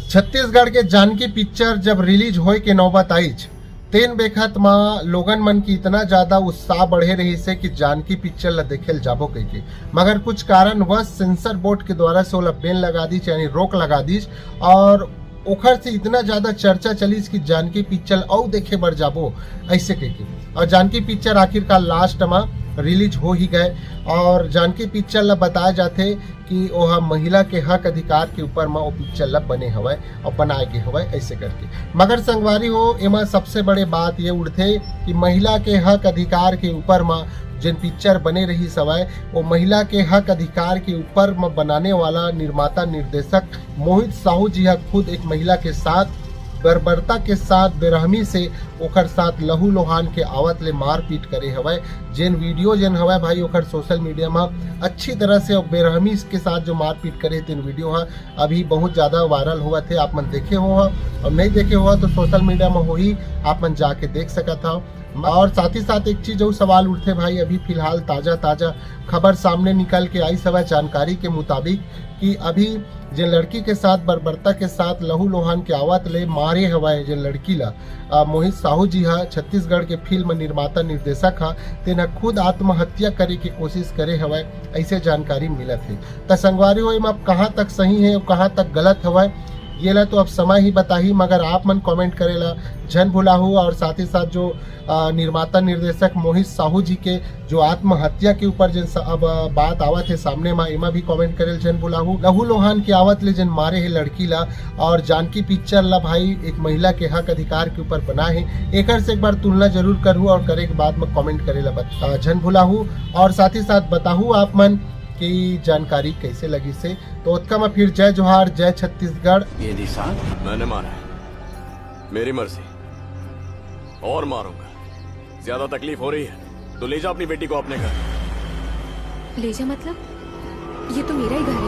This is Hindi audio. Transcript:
छत्तीसगढ़ के जानकी पिक्चर जब रिलीज होए के नौबत आईच तेन बेखत में लोगन मन की इतना ज्यादा उत्साह बढ़े रही से कि जानकी पिक्चर ला देखेल जाबो कहिके, मगर कुछ कारणवश सेंसर बोर्ड के द्वारा से ओला बैन लगा दी, यानी रोक लगा दी। और ओखर से इतना ज्यादा चर्चा चलीस कि जानकी पिक्चर औ देखे बर जाबो ऐसे कहिके। और जानकी पिक्चर आखिरकार लास्ट में रिलीज हो ही गए। और जानकी पिक्चर ला बताया जाते कि वह महिला के हक अधिकार के ऊपर में वो पिक्चर ला बने हवय और बनाए गए हवय ऐसे करके। मगर संगवारी हो एमा सबसे बड़े बात ये उठते कि महिला के हक अधिकार के ऊपर में जिन पिक्चर बने रही सवय वो महिला के हक अधिकार के ऊपर में बनाने वाला निर्माता निर्देशक मोहित साहू जी खुद एक महिला के साथ बर्बरता के साथ बेरहमी से ओकर साथ लहू लोहान के आवत ले मारपीट करे हवय। जेन वीडियो जेन हवय भाई ओकर सोशल मीडिया में अच्छी तरह से बेरहमी के साथ जो मारपीट करे तेन वीडियो है अभी बहुत ज़्यादा वायरल हुआ थे। आप मन देखे हो और नहीं देखे हो तो सोशल मीडिया में हो ही आप मन जाके देख सका था। और साथ ही साथ एक चीज और सवाल उठते भाई, अभी फिलहाल ताज़ा खबर सामने निकल के आई सवय जानकारी के मुताबिक कि अभी जो लड़की के साथ बर्बरता के साथ लहू लोहान के आवत ले मारे हवाए जो लड़की ला मोहित साहू जी छत्तीसगढ़ के फिल्म निर्माता निर्देशक तेना खुद आत्महत्या करे की कोशिश करे हवाए ऐसे जानकारी मिलत है। त संगवारी हो अब कहाँ तक सही है और कहाँ तक गलत हवाए ये ला तो अब समय ही बताही, मगर आप मन कमेंट करेला जन भुलाहू। और साथ ही साथ जो निर्माता निर्देशक मोहित साहू जी के जो आत्महत्या के ऊपर जिन अब बात आवत है सामने में एमा भी कमेंट करेल जन भुलाहू। लहू लोहान की आवत ले जन मारे है लड़की ला और जानकी पिक्चर ला भाई एक महिला के हक अधिकार के ऊपर बना है, एक से एक बार तुलना जरूर करूँ और करे के बाद में कमेंट करेला जन भुलाहू। और साथ ही साथ बताहू आप मन की जानकारी कैसे लगी से। तो उत्का में फिर जय जोहार, जय छत्तीसगढ़। ये निशान मैंने मारा है, मेरी मर्जी, और मारूंगा। ज्यादा तकलीफ हो रही है तो ले जा अपनी बेटी को अपने घर। ले जा मतलब? ये तो मेरा ही घर है।